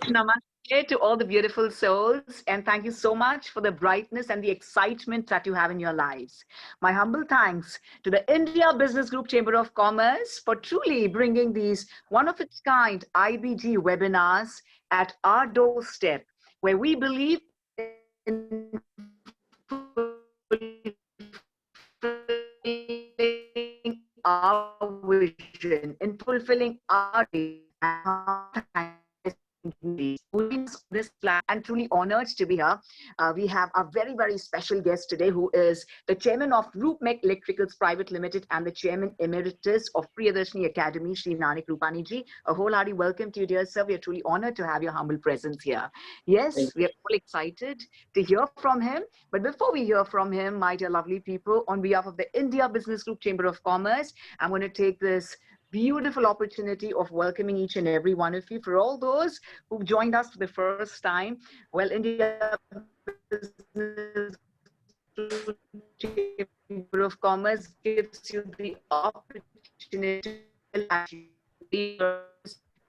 Namaste to all the beautiful souls, and thank you so much for the brightness and the excitement that you have in your lives. My humble thanks to the India Business Group Chamber of Commerce for truly bringing these one of its kind IBG webinars at our doorstep, where we believe in fulfilling our vision, in fulfilling our dreams, this plan and truly honored to be here. We have a very, very special guest today who is the chairman of Roopmeck Electricals Private Limited and the chairman emeritus of Priyadarshini Academy, Shri Nanik Rupani ji. A wholehearty welcome to you, dear sir. We are truly honored to have your humble presence here. Yes, we are all excited to hear from him. But before we hear from him, my dear lovely people, on behalf of the India Business Group Chamber of Commerce, I'm going to take this beautiful opportunity of welcoming each and every one of you. For all those who've joined us for the first time, well, India Business Group Chamber of Commerce gives you the opportunity to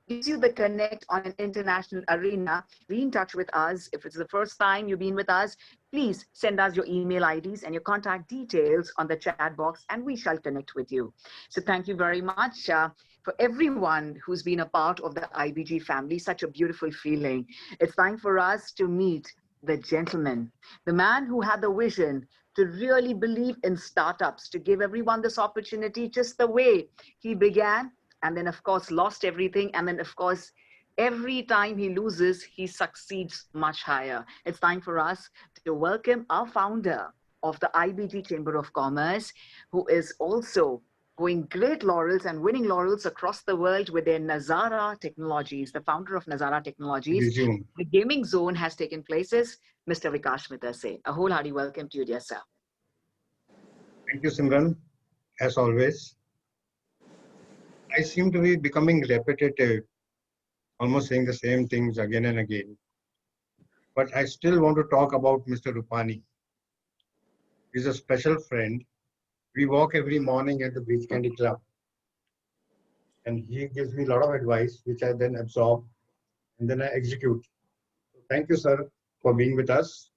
gives you the connect on an international arena. Be in touch with us. If it's the first time you've been with us, please send us your email IDs and your contact details on the chat box, and we shall connect with you. So thank you very much for everyone who's been a part of the IBG family. Such a beautiful feeling. It's time for us to meet the gentleman, the man who had the vision to really believe in startups, to give everyone this opportunity just the way he began, and then of course lost everything, and then of course every time he loses he succeeds much higher. It's time for us to welcome our founder of the IBG Chamber of Commerce, who is also going great laurels and winning laurels across the world with their Nazara Technologies, the founder of Nazara Technologies. The gaming zone has taken places, Mr. Vikash Mitterse. A wholehearty welcome to you, dear sir. Thank you, Simran. As always, I seem to be becoming repetitive, almost saying the same things again and again. But I still want to talk about Mr. Rupani. He's a special friend. We walk every morning at the Beach Candy Club. And he gives me a lot of advice, which I then absorb and then I execute. So thank you, sir, for being with us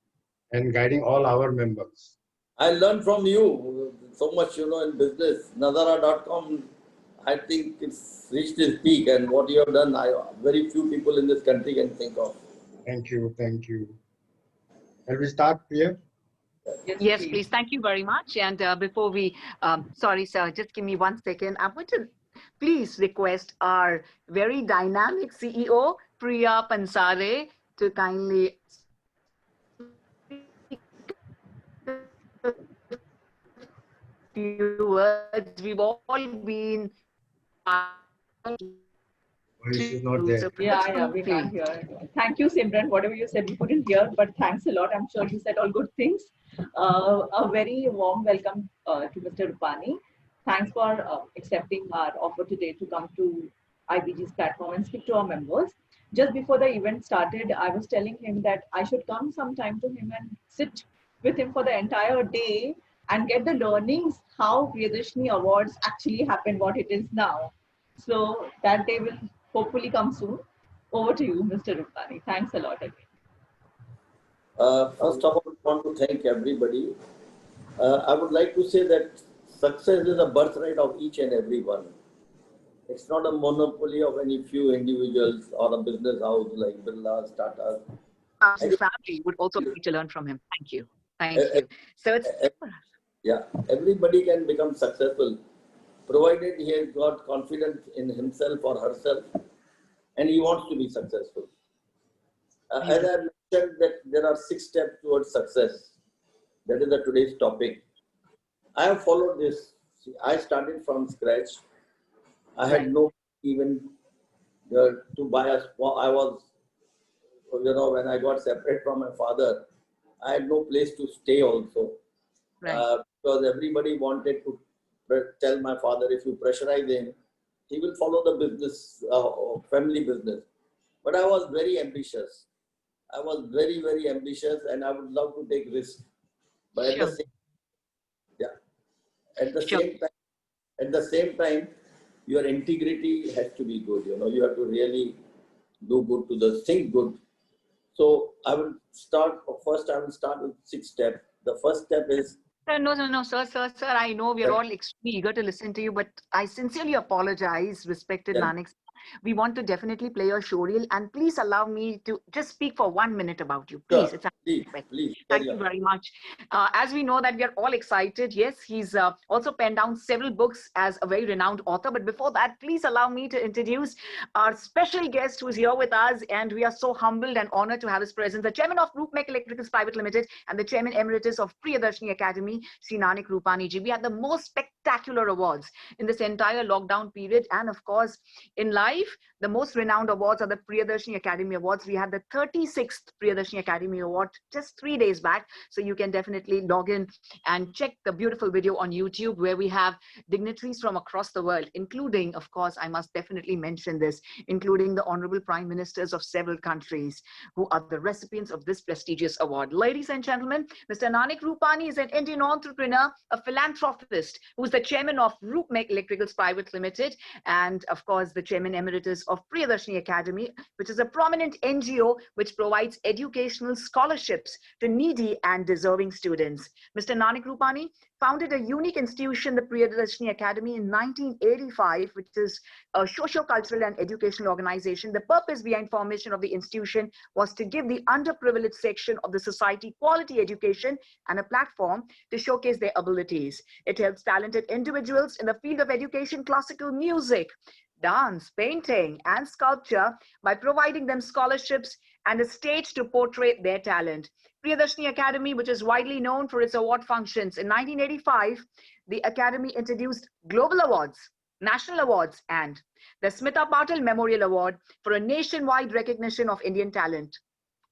and guiding all our members. I learned from you so much, in business. Nazara.com, I think it's reached its peak, and what you have done, very few people in this country can think of. Thank you, thank you. Shall we start, Priya? Yes, please. Thank you very much. And before we, sorry, sir, just give me 1 second. I want to please request our very dynamic CEO, Priya Pansare, to kindly few words. We've all been Voice is not there. Yeah, we can't hear. Thank you, Simran. Whatever you said, we couldn't hear, but thanks a lot. I'm sure you said all good things. A very warm welcome to Mr. Rupani. Thanks for accepting our offer today to come to IBG's platform and speak to our members. Just before the event started, I was telling him that I should come sometime to him and sit with him for the entire day and get the learnings how Priyadarshini Awards actually happened, what it is now. So that day will hopefully come soon. Over to you, Mr. Rupani. Thanks a lot again. First of all, I want to thank everybody. I would like to say that success is a birthright of each and every one. It's not a monopoly of any few individuals or a business house like Birla, Tata. His family would also need to learn from him. Thank you. Thank you. So it's yeah, everybody can become successful, provided he has got confidence in himself or herself, and he wants to be successful. As I mentioned, that there are 6 steps towards success. That is today's topic. I have followed this. I started from scratch. I had no even to buy a small. I was, when I got separate from my father, I had no place to stay also. Because everybody wanted to tell my father, if you pressurize him, he will follow the business, family business. But I was very ambitious. I was very, very ambitious, and I would love to take risks. But at the same time, your integrity has to be good. You have to really do good to the think good. So I will start with 6 steps. The first step is No, sir. I know we are all extremely eager to listen to you, but I sincerely apologize, respected Yeah. Nanik. We want to definitely play your show reel, and please allow me to just speak for 1 minute about you. Please, sure. it's a Please Thank carry you on. very much. As we know that we are all excited. Yes, he's also penned down several books as a very renowned author. But before that, please allow me to introduce our special guest who is here with us. And we are so humbled and honored to have his presence. The chairman of Roopmeck Electricals Private Limited and the chairman emeritus of Priyadarshini Academy, Sri Nanik Rupani ji. We had the most spectacular awards in this entire lockdown period. And of course, in life, the most renowned awards are the Priyadarshini Academy Awards. We had the 36th Priyadarshini Academy Award just 3 days back. So you can definitely log in and check the beautiful video on YouTube where we have dignitaries from across the world, including, of course, I must definitely mention this, including the honorable prime ministers of several countries who are the recipients of this prestigious award. Ladies and gentlemen, Mr. Nanik Rupani is an Indian entrepreneur, a philanthropist, who's the chairman of Roopmeck Electricals Private Limited, and of course, the chairman emeritus of Priyadarshini Academy, which is a prominent NGO which provides educational scholarships to needy and deserving students. Mr. Nanik Rupani founded a unique institution, the Priyadarshini Academy, in 1985, which is a socio-cultural and educational organization. The purpose behind formation of the institution was to give the underprivileged section of the society quality education and a platform to showcase their abilities. It helps talented individuals in the field of education, classical music, dance, painting, and sculpture by providing them scholarships and a stage to portray their talent. Priyadarshini Academy, which is widely known for its award functions. In 1985, the Academy introduced global awards, national awards, and the Smita Patil Memorial Award for a nationwide recognition of Indian talent.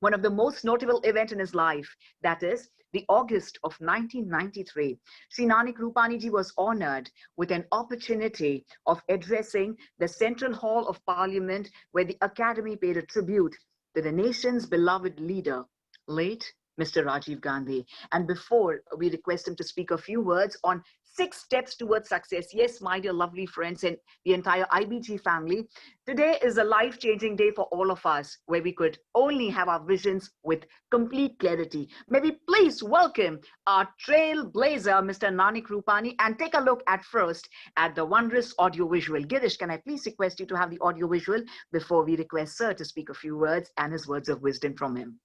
One of the most notable events in his life, that is, the August of 1993, Sri Nanik Rupani ji was honored with an opportunity of addressing the Central Hall of Parliament, where the Academy paid a tribute to the nation's beloved leader, late Mr. Rajiv Gandhi. And before we request him to speak a few words on 6 steps towards success, yes, my dear lovely friends and the entire IBG family, today is a life-changing day for all of us, where we could only have our visions with complete clarity. May we please welcome our trailblazer, Mr. Nanik Rupani, and take a look at first at the wondrous audio-visual. Girish, can I please request you to have the audio-visual before we request Sir to speak a few words and his words of wisdom from him.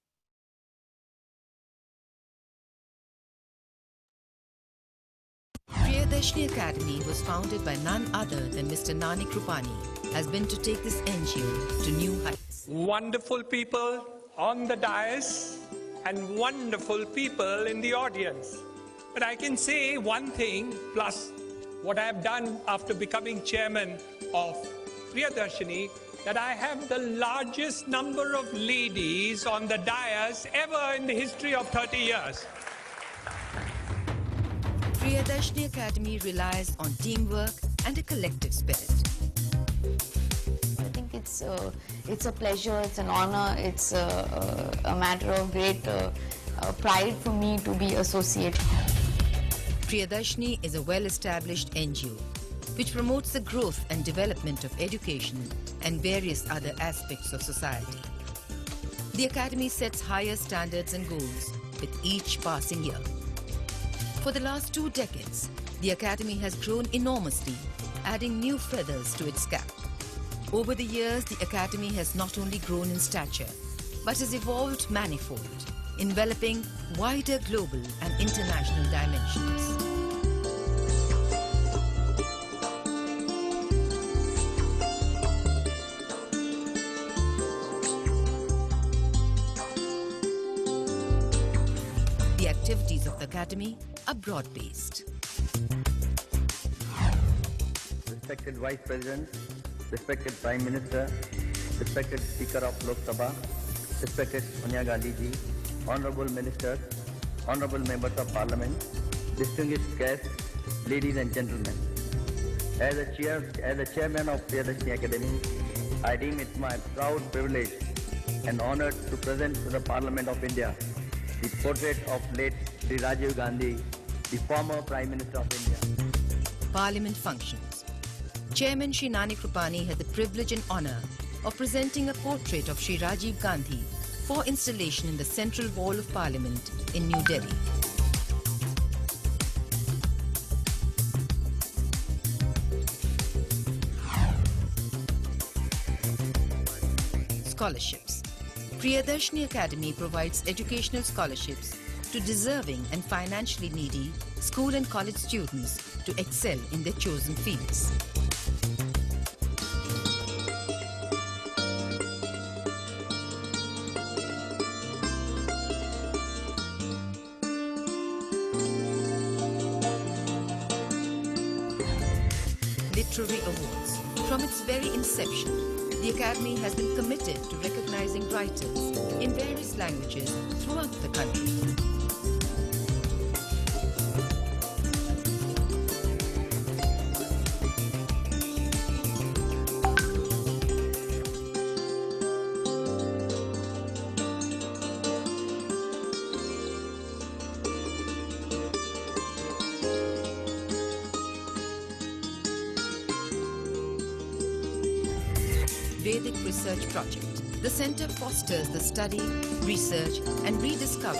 Priyadarshini Academy was founded by none other than Mr. Nanik Rupani, has been to take this NGO to new heights. Wonderful people on the dais and wonderful people in the audience. But I can say one thing, plus what I have done after becoming chairman of Priyadarshini, that I have the largest number of ladies on the dais ever in the history of 30 years. Priyadarshini Academy relies on teamwork and a collective spirit. I think it's a pleasure, it's an honor, it's a matter of great pride for me to be associated. Priyadarshini is a well-established NGO which promotes the growth and development of education and various other aspects of society. The Academy sets higher standards and goals with each passing year. For the last 2 decades, the Academy has grown enormously, adding new feathers to its cap. Over the years, the Academy has not only grown in stature, but has evolved manifold, enveloping wider global and international dimensions. The activities of the Academy are broad-based. Respected Vice President, respected Prime Minister, respected Speaker of Lok Sabha, respected Sonia Gandhi ji, Honorable Ministers, Honorable Members of Parliament, distinguished guests, ladies and gentlemen. As a chairman of Priyadarshini Academy, I deem it my proud privilege and honor to present to the Parliament of India the portrait of late Sri Rajiv Gandhi, the former Prime Minister of India. Parliament functions. Chairman Shri Nanik Rupani had the privilege and honor of presenting a portrait of Shri Rajiv Gandhi for installation in the Central Hall of Parliament in New Delhi. Scholarships. Priyadarshini Academy provides educational scholarships to deserving and financially needy school and college students to excel in their chosen fields. Literary Awards. From its very inception, the Academy has been committed to recognizing writers in various languages throughout the country. Vedic Research Project. The Centre fosters the study, research and rediscovery,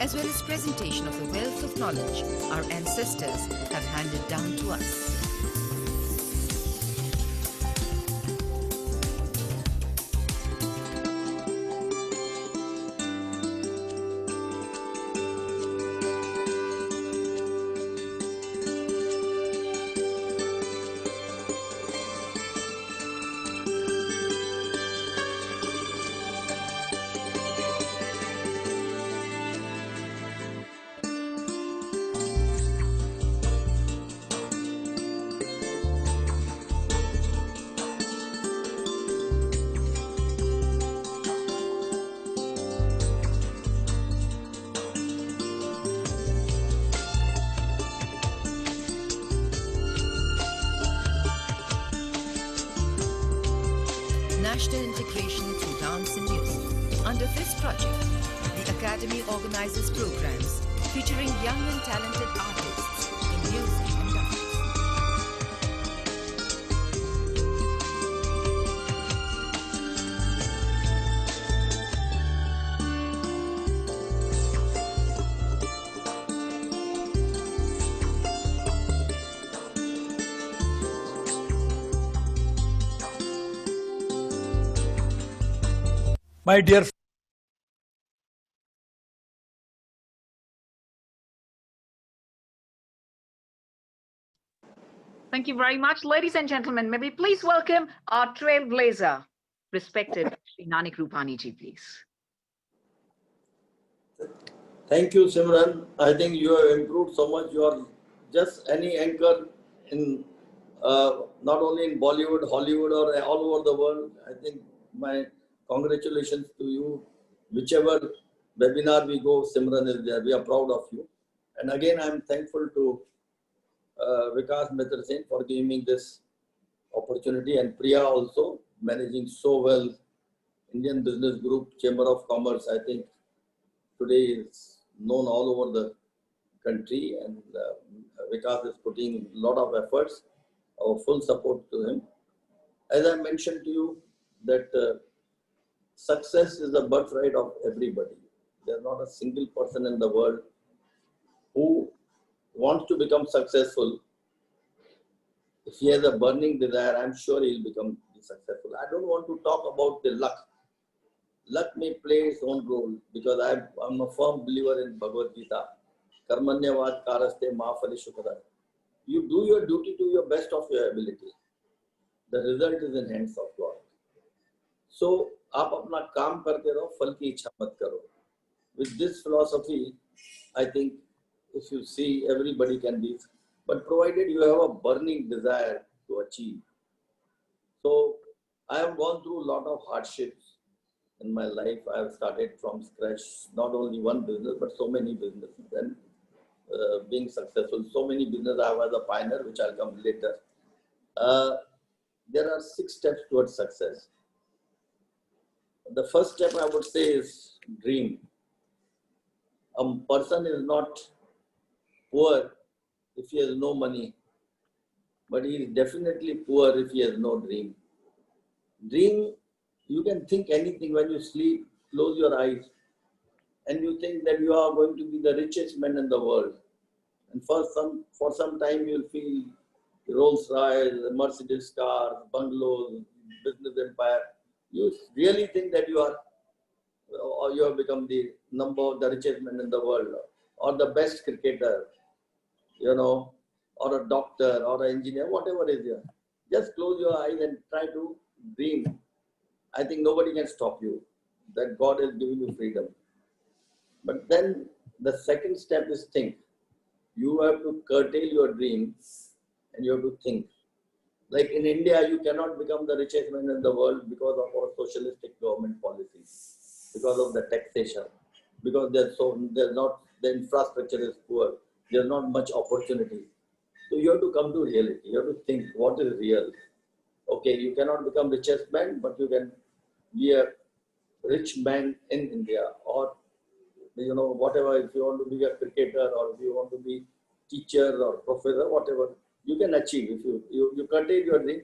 as well as presentation of the wealth of knowledge our ancestors have handed down to us. National integration through dance and music. Under this project, the Academy organizes programs featuring young and talented artists in music and dance. My dear Thank you very much. Ladies and gentlemen, may we please welcome our trailblazer, respected Shri Nanik Rupani ji, please. Thank you, Simran. I think you have improved so much. You are just any anchor in not only in Bollywood, Hollywood, or all over the world. I think my congratulations to you. Whichever webinar we go, Simran is there. We are proud of you. And again, I am thankful to Vikas Mitra Singh for giving me this opportunity, and Priya also managing so well Indian Business Group, Chamber of Commerce. I think today is known all over the country, and Vikas is putting a lot of efforts. Our full support to him. As I mentioned to you, that success is the birthright of everybody. There is not a single person in the world who wants to become successful. If he has a burning desire, I'm sure he will become successful. I don't want to talk about the luck. Luck may play its own role, because I'm a firm believer in Bhagavad Gita. Karmanyavad karaste ma phale shukra. You do your duty to your best of your ability. The result is in hands of God. So, आप अपना काम करते रहो, फल की इच्छा मत करो. With this philosophy, I think if you see, everybody can be, but provided you have a burning desire to achieve. So, I have gone through a lot of hardships in my life. I have started from scratch, not only one business, but so many businesses, and being successful. So many businesses I was a pioneer, which I'll come later. There are 6 steps towards success. The first step I would say is dream. A person is not poor if he has no money, but he is definitely poor if he has no dream. Dream You can think anything when you sleep, close your eyes, and you think that you are going to be the richest man in the world. And for some time you'll feel Rolls Royce, Mercedes cars, bungalows, business empire. You really think that you are, or you have become the richest man in the world, or the best cricketer, or a doctor, or an engineer, whatever is there. Just close your eyes and try to dream. I think nobody can stop you. That God has given you freedom. But then the second step is think. You have to curtail your dreams and you have to think. Like in India, you cannot become the richest man in the world because of our socialistic government policies, because of the taxation, because the infrastructure is poor, there's not much opportunity. So you have to come to reality. You have to think what is real. Okay, you cannot become richest man, but you can be a rich man in India, or whatever. If you want to be a cricketer, or if you want to be teacher or professor, whatever, you can achieve if you curtail your dream.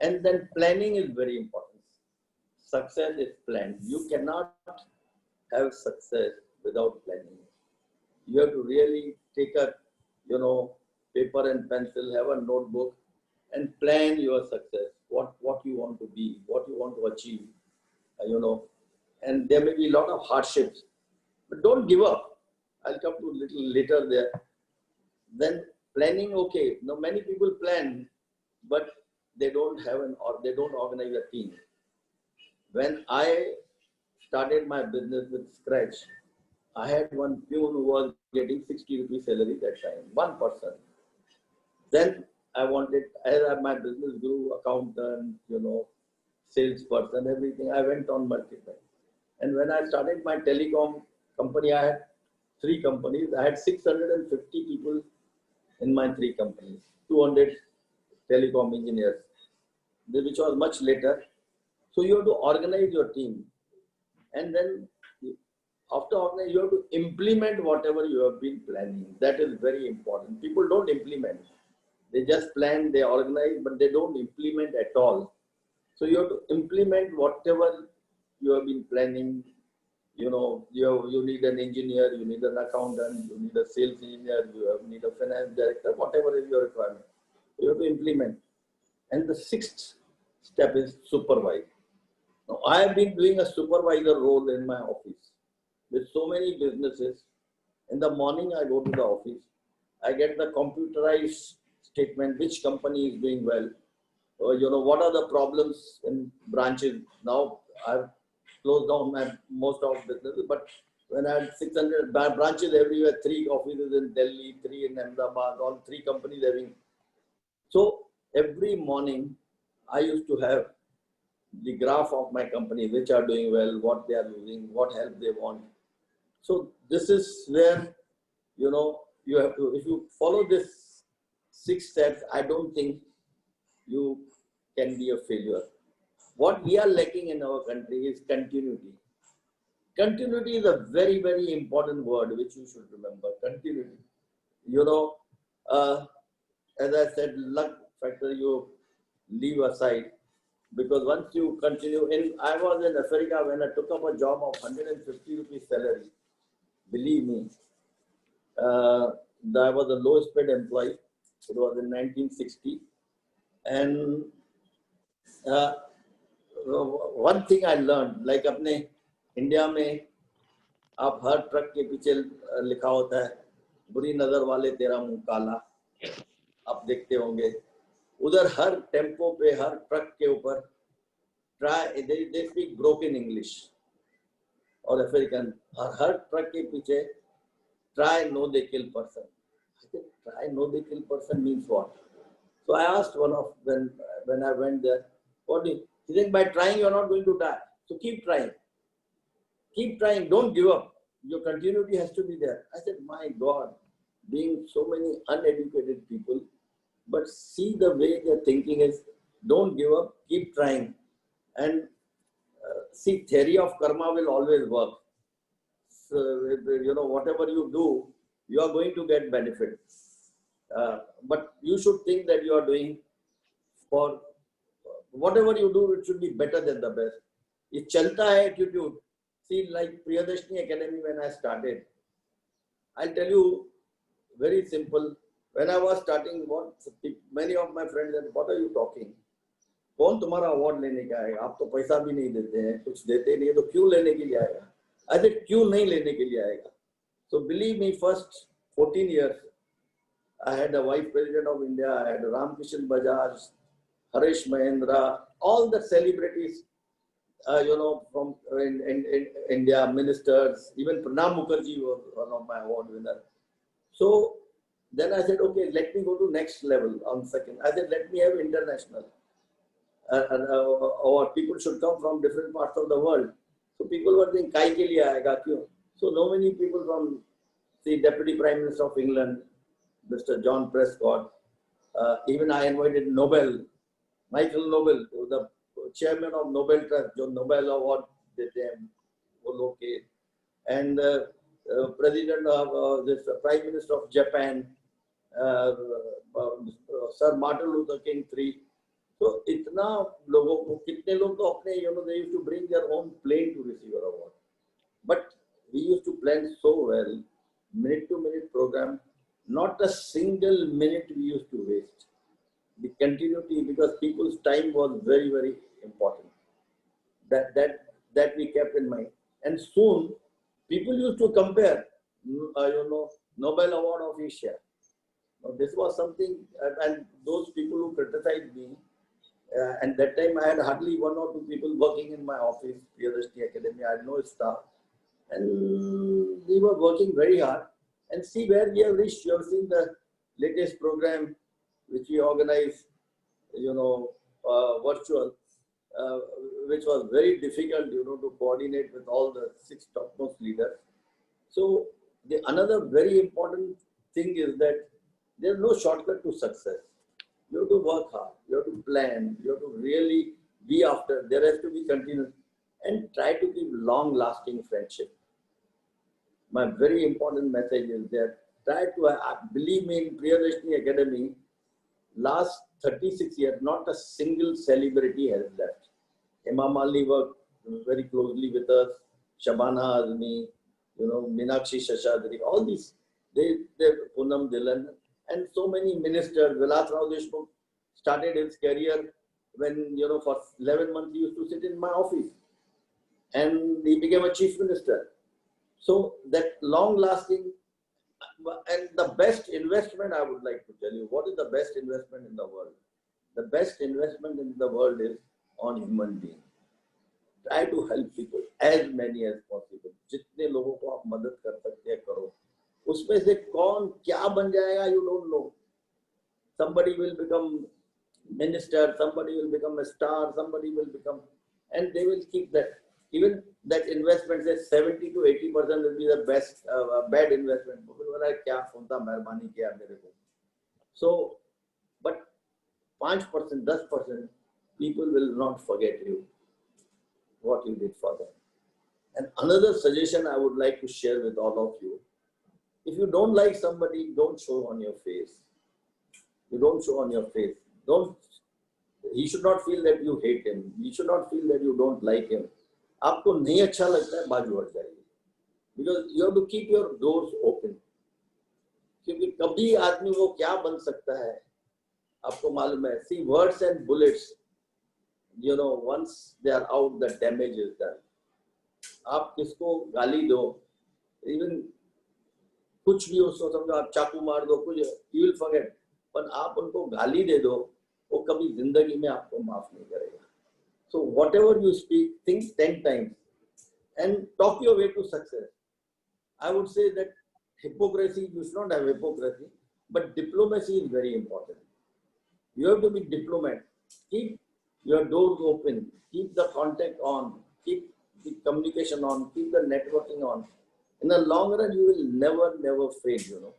And then planning is very important. Success is planned. You cannot have success without planning. You have to really take a paper and pencil, have a notebook, and plan your success. What you want to be, what you want to achieve, and there may be a lot of hardships, but don't give up. I'll come to a little later there. Then planning, okay. Now many people plan, but they don't have they don't organize a team. When I started my business with scratch, I had one peon who was getting 60 rupees salary that time, one person. Then as my business grew, accountant, salesperson, everything, I went on multiplying. And when I started my telecom company, I had 3 companies. I had 650 people in my 3 companies, 200 telecom engineers, which was much later. So you have to organize your team. And then after organizing, you have to implement whatever you have been planning. That is very important. People don't implement. They just plan, they organize, but they don't implement at all. So you have to implement whatever you have been planning. You need an engineer, you need an accountant, you need a sales engineer, you need a finance director, whatever is your requirement. You have to implement. And the 6th step is supervise. Now, I have been doing a supervisor role in my office with so many businesses. In the morning, I go to the office. I get the computerized statement, which company is doing well. What are the problems in branches. Now, I've closed down most of businesses, but when I had 600 branches everywhere, 3 offices in Delhi, 3 in Ahmedabad, all 3 companies having. So every morning, I used to have the graph of my company, which are doing well, what they are losing, what help they want. So this is where, you have to, if you follow this 6 steps, I don't think you can be a failure. What we are lacking in our country is continuity. Continuity is a very, very important word which you should remember. Continuity. As I said, luck factor you leave aside, because once you continue, I was in Africa when I took up a job of 150 rupees salary. Believe me, I was the lowest paid employee. It was in 1960. And one thing I learned, like अपने India में आप हर truck के पीछे लिखा होता है बुरी नजर वाले तेरा मुंह काला, आप देखते होंगे. उधर हर टेम्पो पे, हर ट्रक के ऊपर they speak broken English or African. Her truck के पीछे try no they kill person. I said, try no they kill person means what? So I asked one of when I went there, what do you? He said, by trying you are not going to die. So keep trying. Keep trying. Don't give up. Your continuity has to be there. I said, my God, being so many uneducated people, but see the way they're thinking is, don't give up. Keep trying. And see, theory of karma will always work. So, whatever you do, you are going to get benefit. But you should think that you are doing for whatever you do, it should be better than the best. ये चलता है attitude. See, like Priyadarshini Academy, when I started, I'll tell you very simple. When I was starting, what many of my friends said, what are you talking? कौन तुम्हारा award लेने का आएगा? आप तो पैसा भी नहीं देते हैं, कुछ देते नहीं है, तो क्यों लेने के लिए आएगा? I said, क्यों नहीं लेने के लिए आएगा? So believe me, first 14 years, I had a vice president of India, I had Ramkishan Bajaj, Harish Mahendra, all the celebrities, from in India, ministers, even Pranab Mukherjee was one of my award winners. So then I said, okay, let me go to next level on second. I said, let me have international. Or people should come from different parts of the world. So people were saying, "Kai ke liye aayega kyun?" So no many people from the Deputy Prime Minister of England, Mr. John Prescott, even I invited Michael Nobel, the chairman of Nobel Trust, जो Nobel Award देते हैं वो लोग के, and President of this Prime Minister of Japan, Sir Martin Luther King III. So इतना लोगों को कितने लोग तो अपने they used to bring their own plane to receive our award. But we used to plan so well, minute to minute program, not a single minute we used to waste. The continuity, because people's time was very, very important. That we kept in mind. And soon people used to compare, Nobel Award of Asia. Now, this was something, and those people who criticized me, and that time I had hardly 1 or 2 people working in my office, Priyadarshini Academy. I had no staff. And we were working very hard. And see where we have reached. You have seen the latest program which we organized, virtual, which was very difficult, to coordinate with all the 6 topmost leaders. So another very important thing is that there is no shortcut to success. You have to work hard, you have to plan, you have to really be after, there has to be continuous, and try to keep long-lasting friendship. My very important message is that try to, believe me, in Priyadarshini Academy, last 36 years, not a single celebrity has left. Imam Ali worked very closely with us, Shabana Azmi, Meenakshi Shashadri, all these, they Poonam Dhillon, and so many ministers. Vilas Rao Deshmukh started his career when, for 11 months he used to sit in my office, and he became a chief minister. So that long-lasting, and the best investment, I would like to tell you, what is the best investment in the world? The best investment in the world is on human being. Try to help people, as many as possible. जितने लोगों को आप मदद कर सकते हैं करो. उसमें से कौन क्या बन जाएगा, you don't know. Somebody will become minister, somebody will become a star, somebody will become, and they will keep that. Even that investment, says 70 to 80% will be the best, bad investment. So, but 5%, 10%, people will not forget you, what you did for them. And another suggestion I would like to share with all of you, if you don't like somebody, don't show on your face. You don't show on your face. He should not feel that you hate him. He should not feel that you don't like him. आपको नहीं अच्छा लगता है, बाजू हट जाइए. Because you have to keep your doors open. क्योंकि कभी आदमी वो क्या बन सकता है, आपको मालूम है. See, words and bullets, once they are out, the damage is done. आप किसको गाली दो, even कुछ भी उसको समझो, आप चाकू मार दो, कुछ, you will forget. पर आप उनको गाली दे दो, वो कभी जिंदगी में आपको माफ नहीं करेगा. So whatever you speak, think 10 times and talk your way to success. I would say that hypocrisy, you should not have hypocrisy, but diplomacy is very important. You have to be diplomat. Keep your doors open, keep the contact on, keep the communication on, keep the networking on. In the long run, you will never fail,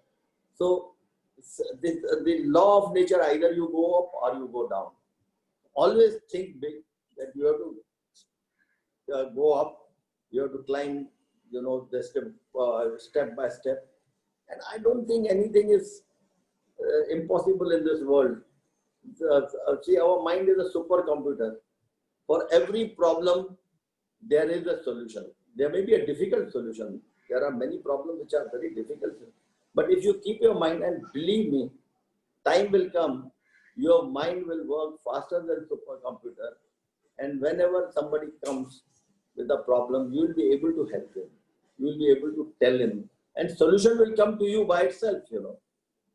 So the law of nature, either you go up or you go down. Always think big, that you have to go up, you have to climb, the step by step. And I don't think anything is impossible in this world. See, our mind is a supercomputer. For every problem, there is a solution. There may be a difficult solution. There are many problems which are very difficult. But if you keep your mind, and believe me, time will come, your mind will work faster than supercomputer. And whenever somebody comes with a problem, you will be able to help him. You will be able to tell him. And solution will come to you by itself, you know.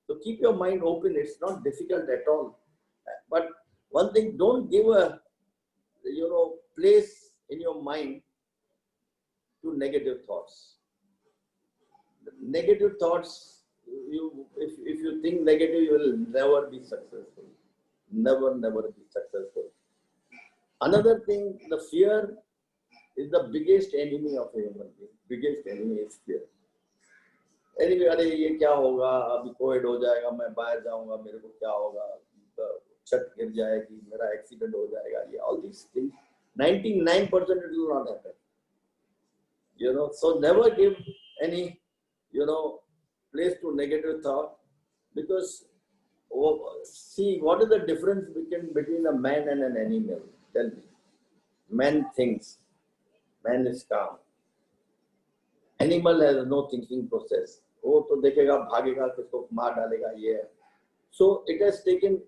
So keep your mind open. It's not difficult at all. But one thing, don't give a, you know, place in your mind to negative thoughts. Negative thoughts, if you think negative, you will never be successful. Never be successful. Another thing, the fear is the biggest enemy of a human being. Biggest enemy is fear. Anyway, अरे ये क्या होगा, अभी Covid हो जाएगा, मैं बाहर जाऊंगा, मेरे को क्या होगा, छत गिर जाएगी, मेरा एक्सीडेंट हो जाएगा, ये all these things, 99% it will not happen. You know, so never give any, you know, place to negative thought, because see, what is the difference between a man and an animal? Tell me. Man thinks. Man is calm. Animal has no thinking process. वो तो देखेगा, भागेगा, किसको मार डालेगा, ये है. So it has taken,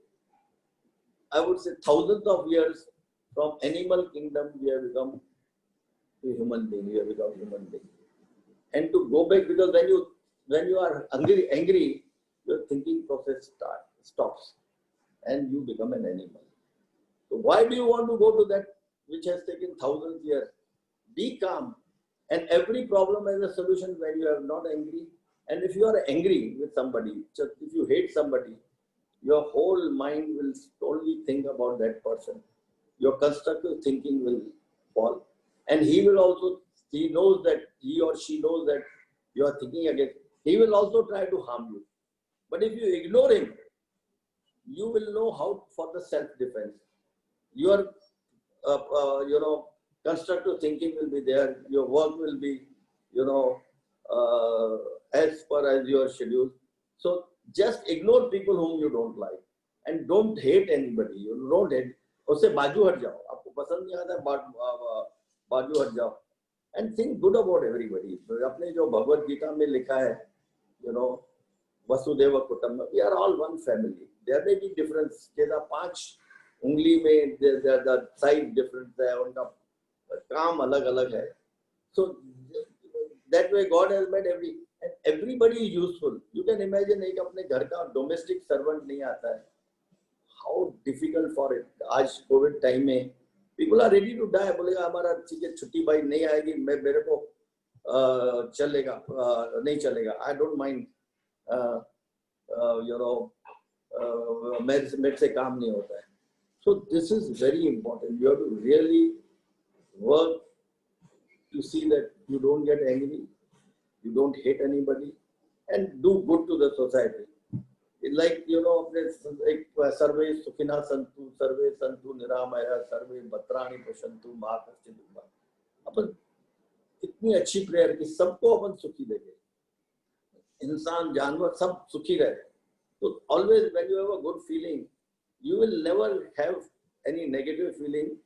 I would say, thousands of years from animal kingdom we have become to human being. We have become human being. And to go back, because when you are angry, your thinking process stops, and you become an animal. So why do you want to go to that which has taken thousands of years? Be calm, and every problem has a solution when you are not angry. And if you are angry with somebody, just if you hate somebody, your whole mind will only think about that person. Your constructive thinking will fall, and he knows that, he or she knows that you are thinking against. He will also try to harm you. But if you ignore him, you will know how for the self-defense. Your, you know, constructive thinking will be there. Your work will be, you know, as per as your schedule. So just ignore people whom you don't like, and don't hate anybody. You don't hate. उससे बाजू हट जाओ. आपको पसंद नहीं आता, बाजू हट जाओ. And think good about everybody. अपने जो भगवत गीता में लिखा है, you know, Vasudev कुटुंबकम. We are all one family. There may be difference. जैसा 5 उंगली में the size different है, उनका काम अलग-अलग है. So that way God has made and everybody is useful. You can imagine एक अपने घर का domestic servant नहीं आता है. How difficult for it. आज COVID time में people are ready to die. बोलेगा हमारा ठीक है, छुट्टी भाई नहीं आएगी, मेरे को चलेगा, नहीं चलेगा. I don't mind. You know, मेरे से काम नहीं होता है. So this is very important. You have to really work to see that you don't get angry, you don't hate anybody, and do good to the society. Like, you know, सर्वे सुखिना संतु, सर्वे संतु निरामय, सर्वे भद्राणि पश्यन्तु मा कश्चित् दुःखम्. अपन इतनी अच्छी प्रेयर कि सबको अपन सुखी देंगे, इंसान जानवर सब सुखी रहे. So always when you have a good feeling, you will never have any negative feeling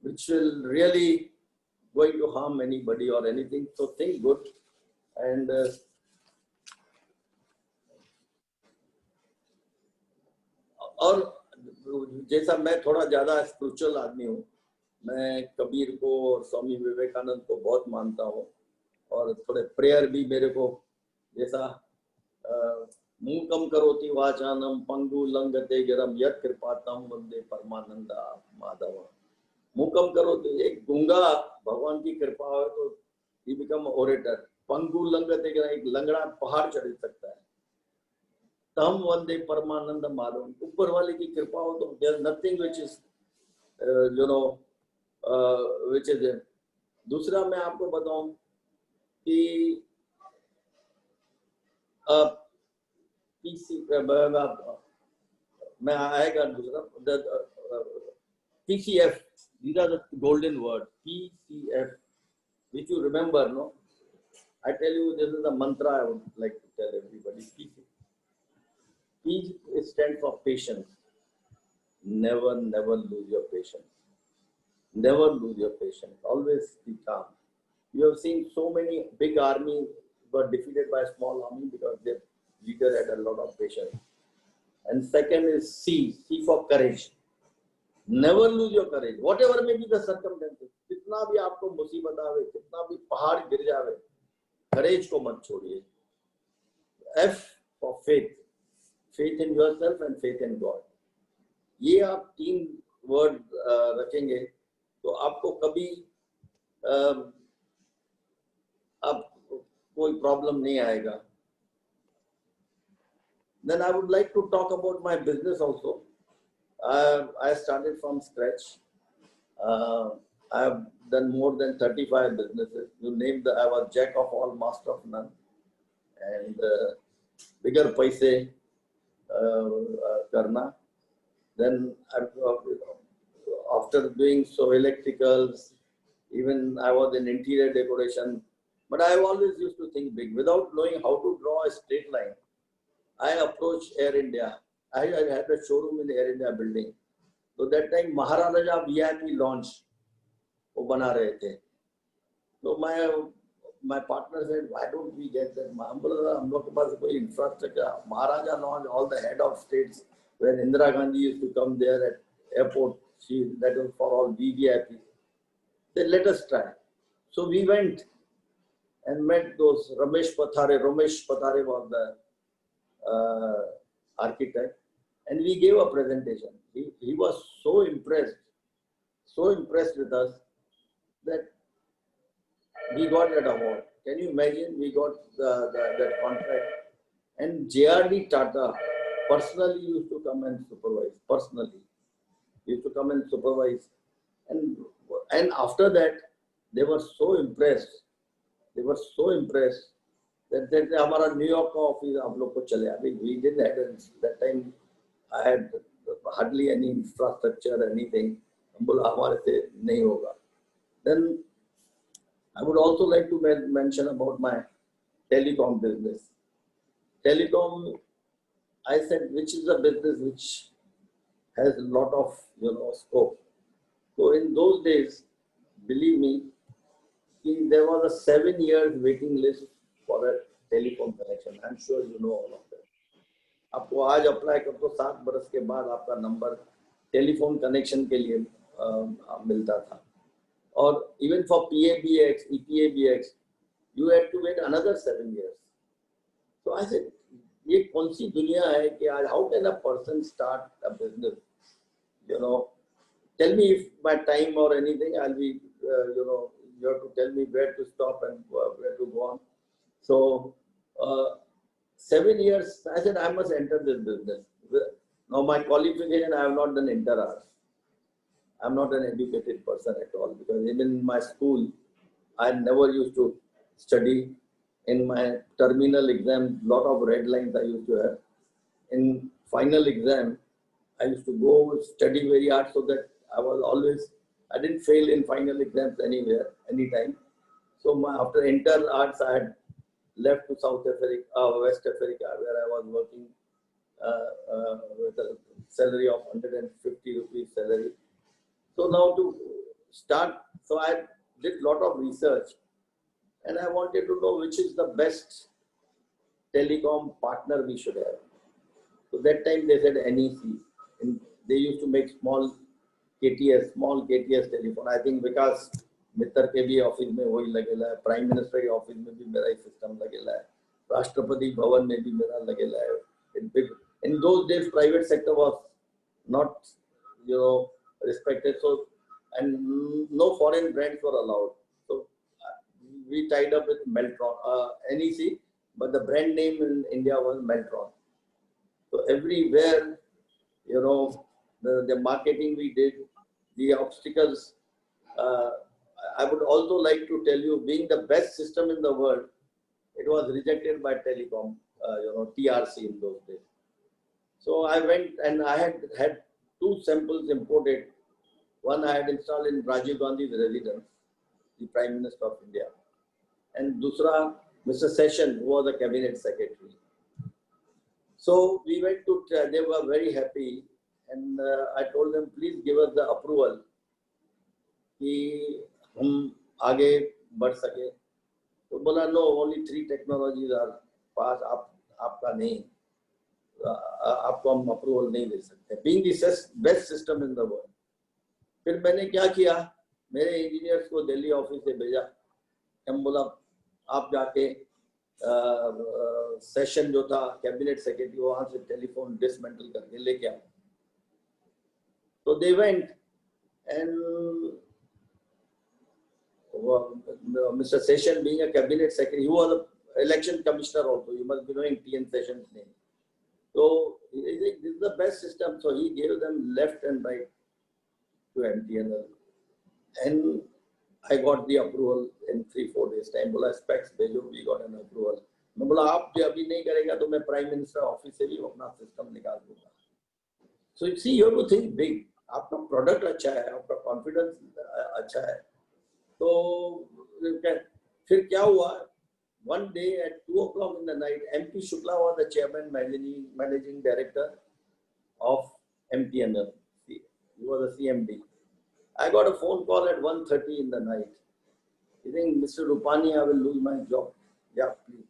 which will really going to harm anybody or anything. So think good. And और जैसा मैं थोड़ा ज़्यादा स्पिरिचुअल आदमी हूँ, मैं कबीर को और स्वामी विवेकानंद को बहुत मानता हूँ, और थोड़े प्रेयर भी मेरे को, जैसा मूकम करोति वाचानम पंगु लंघते गिरम यत् कृपातम वंदे परमानंद माधव. मूकम करोति, एक गूंगा भगवान की कृपा हो तो ही बिकम ओरेटर. पंगु लंघते गिरम, एक लंगड़ा पहाड़ चढ़ सकता है. तम वंदे परमानंद माधव, ऊपर वाले की कृपा हो तो there nothing which is you know which is. दूसरा मैं आपको बताऊं कि पीसी मैं आएगा दूसरा PCF. These are the golden words. PCF, which you remember, no? I tell you, this is the mantra I would like to tell everybody. P stands for patience. Never lose your patience. Never lose your patience. Always be calm. You have seen so many big armies were defeated by a small army because their leader had a lot of patience. And second is C for courage. Never lose your courage. Whatever may be the circumstances. कितना भी आपको मुसीबत आवे, कितना भी पहाड़ गिर जावे, courage को मत छोड़िए. F for faith. Faith in yourself and faith in God. ये आप 3 वर्ड रखेंगे तो आपको कभी अब कोई प्रॉब्लम नहीं आएगा. Then I would like to talk about my business also. I started from scratch. I have done more than 35 businesses. You name I was jack of all, master of none. And bigger paise karna. Then after doing so electricals, even I was in interior decoration. But I always used to think big. Without knowing how to draw a straight line, I approached Air India. I had a showroom in the Air India building. So that time Maharaja VIP launch वो बना रहे थे. So my partner said, why don't we get that? हम लोग के पास कोई infrastructure. Maharaja launch, all the head of states, when Indira Gandhi used to come there at airport, that was for all VVIP. They let us try. So we went and met those Ramesh Pathare. Ramesh Pathare was the architect, and we gave a presentation. He was so impressed with us that we got that award. Can you imagine? We got that contract, and JRD Tata personally used to come and supervise. And after that, they were so impressed. That हमारा New York का office आप लोग को चले. I mean, we didn't have that time. I had hardly any infrastructure, anything. हम बोला हमारे से नहीं होगा. Then I would also like to mention about my telecom business. Telecom, I said, which is a business which has a lot of scope. So in those days, believe me, there was a 7 years waiting list for a telecom connection. I'm sure you know all of that. आपको आज apply कर तो 7 बरस के बाद आपका number telephone connection के लिए मिलता था. और even for PABX, EPABX, you had to wait another 7 years. So I said, ये कौन सी दुनिया है कि आज how can a person start a business? Tell me if by time or anything, I'll be, you have to tell me where to stop and where to go on. So 7 years, I said, I must enter this business. Now my qualification, I have not done inter-arts. I'm not an educated person at all, because even in my school, I never used to study. In my terminal exam, lot of red lines I used to have. In final exam, I used to go study very hard so that I didn't fail in final exams anywhere, anytime. So after inter-arts, I had left to West Africa, where I was working with a salary of 150 rupees salary. So now to start, so I did lot of research, and I wanted to know which is the best telecom partner we should have. So that time they said NEC, and they used to make small KTS telephone. I think because मित्र के भी office में वही लगेला है, prime minister के office में भी मेरा ही सिस्टम लगेला है, राष्ट्रपति भवन में भी मेरा लगेला है. In those days, private sector was not, respected, so and no foreign brands were allowed. So we tied up with Meltron, NEC, but the brand name in India was Meltron. So everywhere, the marketing we did, the obstacles. I would also like to tell you, being the best system in the world, it was rejected by telecom, TRC in those days. So I went and I had 2 samples imported. One I had installed in Rajiv Gandhi's residence, the Prime Minister of India, and dusra Mr. Session, who was the cabinet secretary. So we went to, they were very happy, and I told them, please give us the approval कि हम आगे बढ़ सके, तो बोला no, only 3 technologies are पास, आपका नहीं, आपको हम अप्रूवल नहीं दे सकते, being the best system in the world. फिर मैंने क्या किया, मेरे इंजीनियर्स को दिल्ली ऑफिस से भेजा, हम बोला आप जाके सेशन जो था कैबिनेट सेक्रेटरी, वहां से टेलीफोन डिसमेंटल करके लेके आओ। तो they went and Mr. Session, being a cabinet secretary, he was an election commissioner also. You must be knowing TN Session's name. So he said, this is the best system. So he gave them left and right to MTNL. And I got the approval in 3-4 days time. बोला specs भेजो, we got an approval. मैं बोला आप जो अभी नहीं करेगा तो मैं प्राइम मिनिस्टर ऑफिस से भी अपना सिस्टम निकाल दूंगा. So you see, you have to think big. आपका प्रोडक्ट अच्छा है, आपका कॉन्फिडेंस अच्छा है, तो फिर क्या हुआ, one day at 2 o'clock in the night, MP Shukla was the chairman, managing director of MTNL. He was a CMD. I got a phone call at 1:30 in the night. You think, Mr. Rupani, I will lose my job? Yeah, please.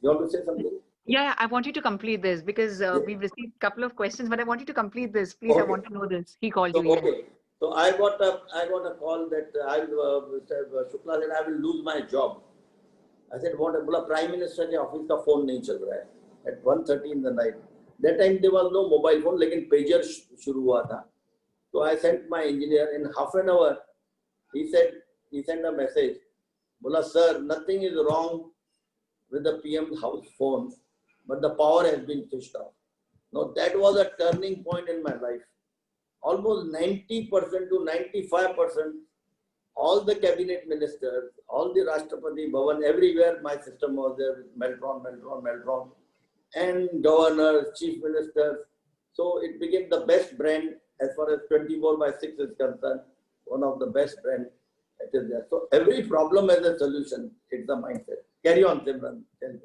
You want to say something? Yeah, I want you to complete this because we've received a couple of questions, but I want you to complete this. Please, okay. I want to know this. He called so, you. Okay. Yeah. So I got a call that Mr. Shukla said, I will lose my job. I said, what? बोला Prime Minister के office का phone नहीं चल रहा है. At 1:30 in the night. That time there was no mobile phone, लेकिन pager शुरू हुआ था. So I sent my engineer in half an hour. He sent a message. बोला sir, nothing is wrong with the PM house phone, but the power has been switched off. Now that was a turning point in my life. Almost 90% to 95%, all the cabinet ministers, all the Rashtrapati Bhavan, everywhere my system was there, Meltron, and governors, chief ministers. So it became the best brand as far as 24/6 is concerned, one of the best brand. It is there. So every problem has a solution. It's the mindset. Carry on, Simran. Tell me.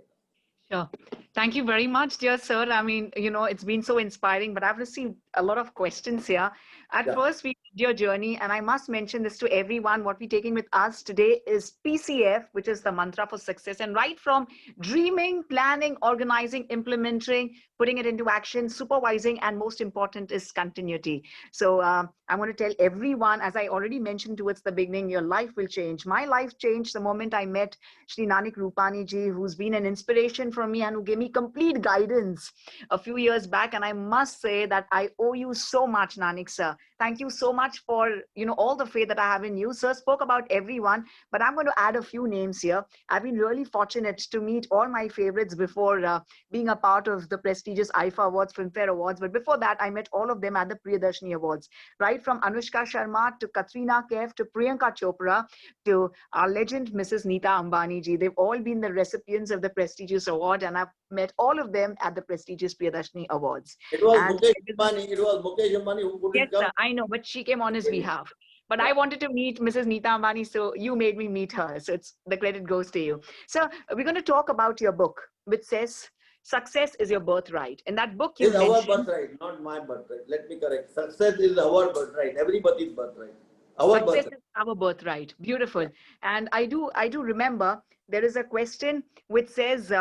Sure. Thank you very much, dear sir. I mean, it's been so inspiring, but I've received a lot of questions here. At first, we did your journey, and I must mention this to everyone. What we're taking with us today is PCF, which is the mantra for success. And right from dreaming, planning, organizing, implementing, putting it into action, supervising, and most important is continuity. So I want to tell everyone, as I already mentioned towards the beginning, your life will change. My life changed the moment I met Shri Nanik Rupani ji, who's been an inspiration for me and who gave me complete guidance a few years back. And I must say that I owe you so much, Nanik sir. Thank you so much for all the faith that I have in you. Sir spoke about everyone, but I'm going to add a few names here. I've been really fortunate to meet all my favorites before being a part of the prestigious IFA Awards, Filmfare Awards. But before that, I met all of them at the Priyadarshini Awards. Right from Anushka Sharma to Katrina Kaif to Priyanka Chopra to our legend Mrs. Neeta Ambani ji. They've all been the recipients of the prestigious award, and I've met all of them at the prestigious Priyadarshini Awards. It was Mukesh Ambani who couldn't come. Yes, sir, I know, but she came on his behalf. But I wanted to meet Mrs. Neeta Ambani, so you made me meet her. So the credit goes to you. So we're going to talk about your book, which says, Success is your birthright. In that book, you mentioned... It's our birthright, not my birthright. Let me correct. Success is our birthright. Everybody's birthright. Success is our birthright. Beautiful. And I do remember there is a question which says...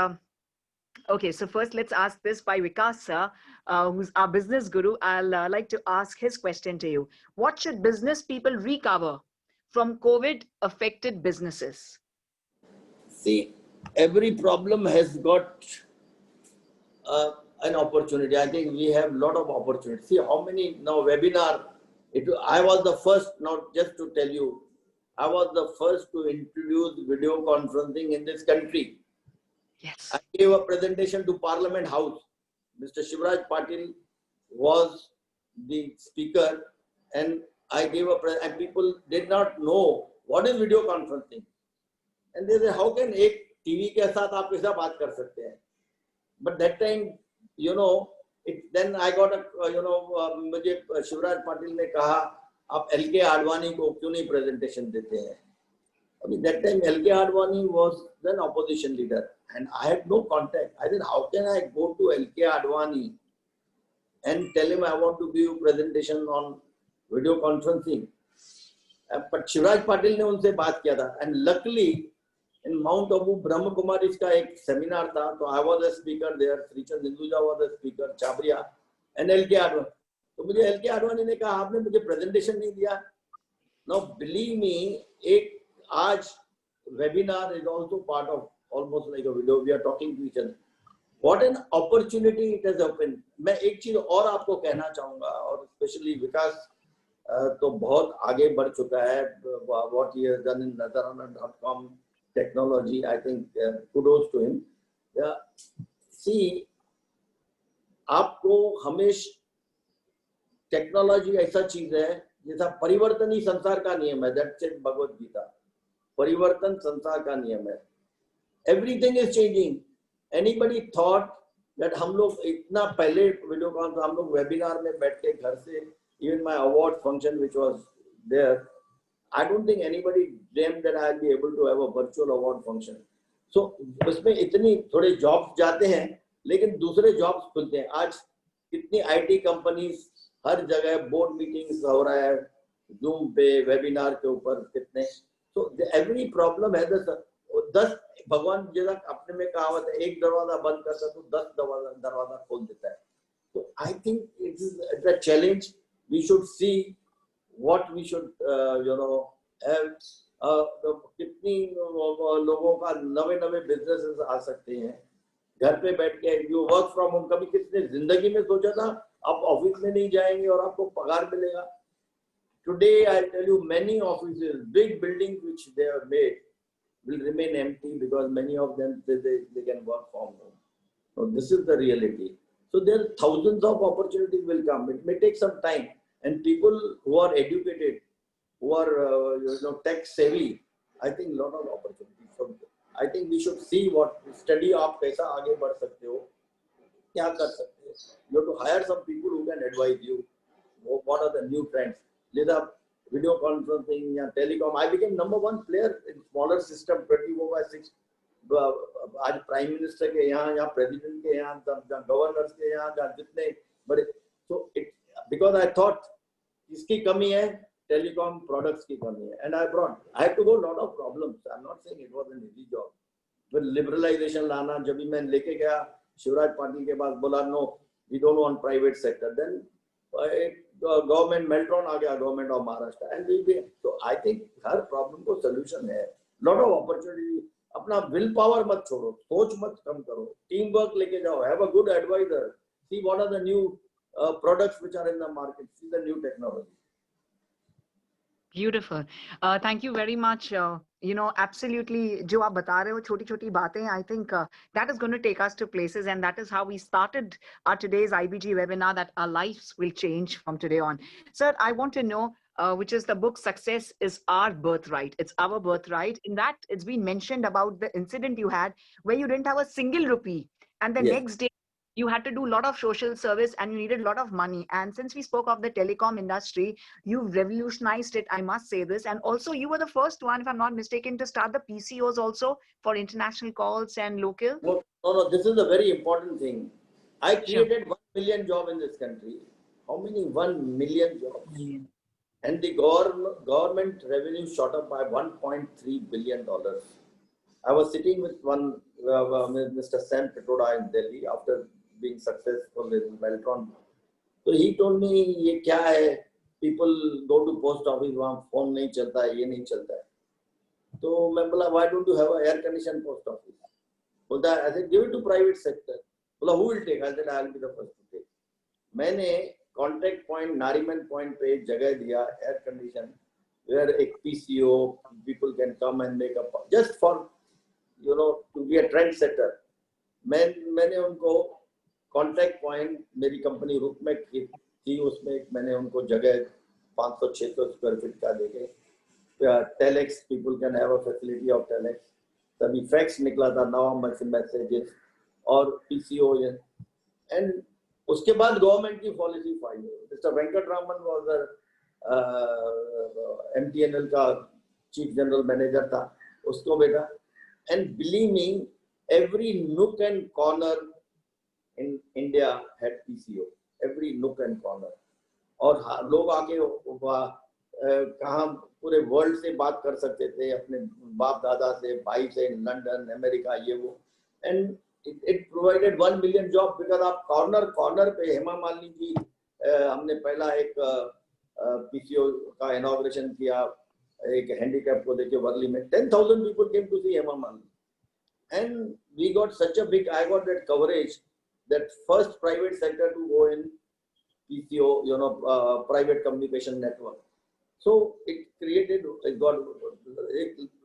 Okay, so first let's ask this by Vikas sir, who's our business guru. I'll like to ask his question to you. What should business people recover from COVID affected businesses? See, every problem has got an opportunity. I think we have a lot of opportunities. See how many now webinar. I was the first, not just to tell you, I was the first to introduce video conferencing in this country. Yes. I gave a presentation to Parliament House. Mr. Shivraj Patil was the speaker, and I gave and people did not know what is video conferencing. And they said, how can एक TV के साथ आप कैसा बात कर सकते हैं? But that time, then I got मुझे शिवराज पाटिल ने कहा, आप LK आडवाणी को क्यों नहीं presentation देते हैं? I mean, that time LK Advani was then opposition leader, and I had no contact. I said, how can I go to LK Advani and tell him I want to give a presentation on video conferencing, but Shivraj Patil ने उनसे बात किया था. And luckily in Mount Abu Brahma Kumari का एक seminar था, तो I was a speaker there, Shrichand Hinduja was a speaker, Chabria and L K Advani. तो मुझे एल के आडवाणी ने कहा आपने मुझे प्रेजेंटेशन नहीं दिया. नाउ बिलीव मी, एक आज webinar is also part of almost like a video, we are talking to each other. What an opportunity it has open. मैं एक चीज और आपको कहना चाहूंगा, और स्पेशली विकास तो बहुत आगे बढ़ चुका है. What he has done in nazarana.com technology, I think kudos to him. See, आपको हमेशा टेक्नोलॉजी ऐसा चीज है जैसा परिवर्तन ही संसार का नियम है. That's it Bhagavad Gita. परिवर्तन संसार का नियम है. Everything is changing. Anybody thought that हम लोग इतना पहले वीडियो कॉन्फ्रेंस, हम लोग वेबिनार में बैठ के घर से, even my award function which was there, I don't think anybody dreamed that I'll be able to have a virtual award function. So उसमें इतनी थोड़े जॉब्स जाते हैं, लेकिन दूसरे जॉब्स खुलते हैं. आज कितनी आईटी कंपनीज हर जगह बोर्ड मीटिंग्स हो रहा है जूम पे, वेबिनार के ऊपर कितने. तो एवरी प्रॉब्लम है 10 भगवान जैसा अपने में कहावत है, एक दरवाजा बंद करता तो 10 दरवाजा खोल देता है. तो I think it's a challenge. We should see what we should have. कितनी लोगों का नवे बिजनेसेस आ सकते हैं घर पे बैठ के. You work from home. कभी किसने जिंदगी में सोचा था आप ऑफिस में नहीं जाएंगे और आपको पगार मिलेगा? Today I tell you many offices, big buildings which they have made will remain empty because many of them they can work from home. So this is the reality. So there are thousands of opportunities will come. It may take some time. And people who are educated, who are tech savvy, I think lot of opportunities. So I think we should see what study आप कैसा आगे बढ़ सकते हो, क्या कर सकते हो. You have to hire some people who can advise you. What are the new trends? Let up video conferencing या telecom. I became #1 player in smaller system 24/6. आज प्राइम मिनिस्टर के यहाँ प्रेसिडेंट के यहाँ, गवर्नर्स के यहाँ, जितने बड़े. So it because I thought इसकी कमी है, टेलीकॉम प्रोडक्ट्स की कमी है, and I had to go lot of problems. I'm not saying it was an easy job. But liberalization लाना, जब भी मैं लेके गया शिवराज पाटिल के पास, बोला no we don't want private sector. Then government Meltron आ गया, गवर्नमेंट ऑफ महाराष्ट्र, एंड तो आई थिंक हर प्रॉब्लम को सोल्यूशन है. Lot of opportunity. अपना विल पावर मत छोड़ो, सोच मत कम करो, टीम वर्क लेके जाओ, have a good advisor, see what are the new products which are in the market, see the new technology. Beautiful. Thank you very much. Absolutely, जो आप बता रहे हो छोटी छोटी बातें, I think that is going to take us to places, and that is how we started our today's IBG webinar, that our lives will change from today on. Sir, I want to know, which is the book Success is Our Birthright. It's our birthright. In that, it's been mentioned about the incident you had where you didn't have a single rupee, and the next day you had to do a lot of social service and you needed a lot of money. And since we spoke of the telecom industry, you've revolutionized it, I must say this. And also you were the first one, if I'm not mistaken, to start the PCOs also for international calls and local. No, this is a very important thing. I created 1 million jobs in this country. How many 1 million jobs? And the government revenue shot up by $1.3 billion. I was sitting with one Mr. Sam Pitroda in Delhi after being successful in Meltron. So he told me, ये क्या है? People go to post office, वहाँ phone नहीं चलता है, ये नहीं चलता है. तो मैं बोला, why don't you have a air conditioned post office? बोलता है, I said, give it to private sector. बोला, who will take? I said, I will be the first to take. मैंने contact point, नारीमन point पे एक जगह दिया, air condition, where एक PCO, people can come and make a, just for, to be a trend setter. मैंने उनको contact point, मेरी company रूपमेक की थी, उसमें मैंने उनको जगह 500-600 स्क्वायर फीट का देके, telex, people can have a facility of telex. तभी फैक्स निकला था, नवा मैसेजेस और पीसीओ. एंड उसके बाद गवर्नमेंट की policy file. Mister Venkataraman was MTNL का चीफ जनरल मैनेजर था, उसको बेटा. And believe me, every nook and corner in India had PCO. Every nook and corner. और लोग आके कहाँ पूरे वर्ल्ड से बात कर सकते थे, अपने बाप दादा से, भाई से, लंदन, अमेरिका, ये वो. And it provided 1 million job because आप कॉर्नर कॉर्नर पे हेमा मालिनी जी, हमने पहला एक पीसीओ का इनॉग्रेशन किया, एक हैंडीकैप को देखिए वर्ली में 10,000 people came to see Hema Malini. And we got such a big, I got that coverage, that first private sector to go in PCO, you know, private communication network. So it created, it got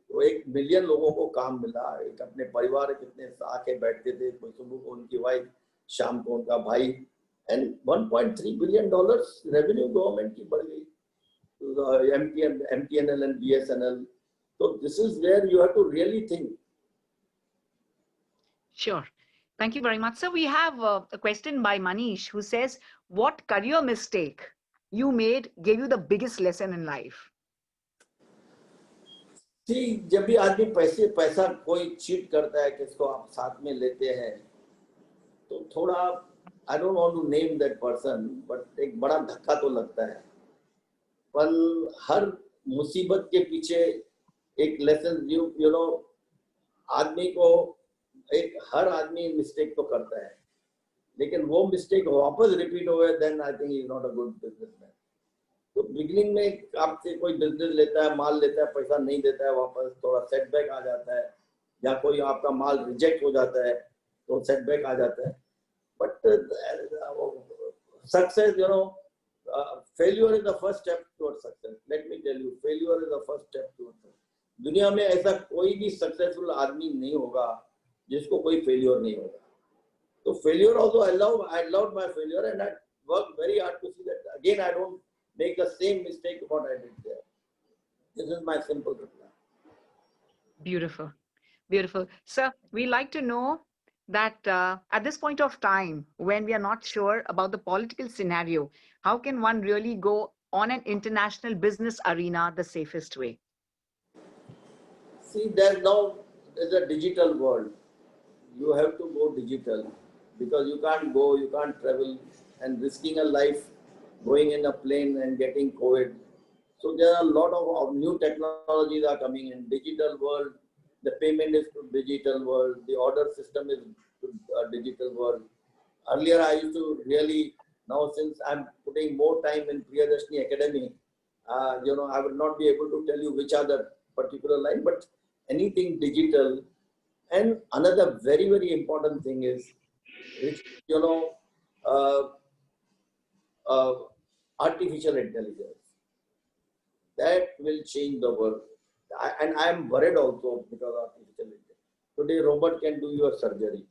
1 million लोगों को काम मिला. एक अपने परिवार कितने आके बैठते थे, कोई सुबह को उनकी वाइफ, शाम को उनका भाई. And $1.3 billion revenue गवर्नमेंट की बढ़ गई. MTNL and BSNL. So this is where you have to really think. Sure. Thank you very much. So we have a question by Manish, who says, what career mistake you made gave you the biggest lesson in life? See, जब भी आदमी पैसा कोई cheat करता है, किसको आप साथ में लेते हैं, तो थोड़ा, I don't want to name that person, but एक बड़ा धक्का तो लगता है. पर हर मुसीबत के पीछे एक लेसन, you know, आदमी को हर आदमी मिस्टेक तो करता है, लेकिन वो मिस्टेक वापस रिपीट हो गए, then I think is not a good businessman. तो बिगिनिंग में आपसे कोई बिजनेस लेता है, माल लेता है, पैसा नहीं देता है वापस, थोड़ा सेटबैक आ जाता है, या कोई आपका माल रिजेक्ट हो जाता है तो सेटबैक आ जाता है. But success, you know, failure is the first step towards success. Let me tell you, failure is the first step towards success. दुनिया में ऐसा कोई भी सक्सेसफुल आदमी नहीं होगा जिसको कोई फेलियर नहीं होगा. तो failure also I loved my failure and I worked very hard to see that again I don't make the same mistake what I did there. This is my simple reply. Beautiful, beautiful. Sir, we like to know that at this point of time, when we are not sure about the political scenario, how can one really go on an international business arena the safest way? See, there's a digital world. You have to go digital because you can't travel and risking a life going in a plane and getting COVID. So there are a lot of new technologies are coming in. Digital world, the payment is to digital world, the order system is to digital world. Earlier I used to really, now since I'm putting more time in Priyadarshini Academy, you know, I will not be able to tell you which are the particular line, but anything digital. And another very, very important thing is, which, you know, artificial intelligence. That will change the world. And I am worried also because of artificial intelligence. Today, robot can do your surgery.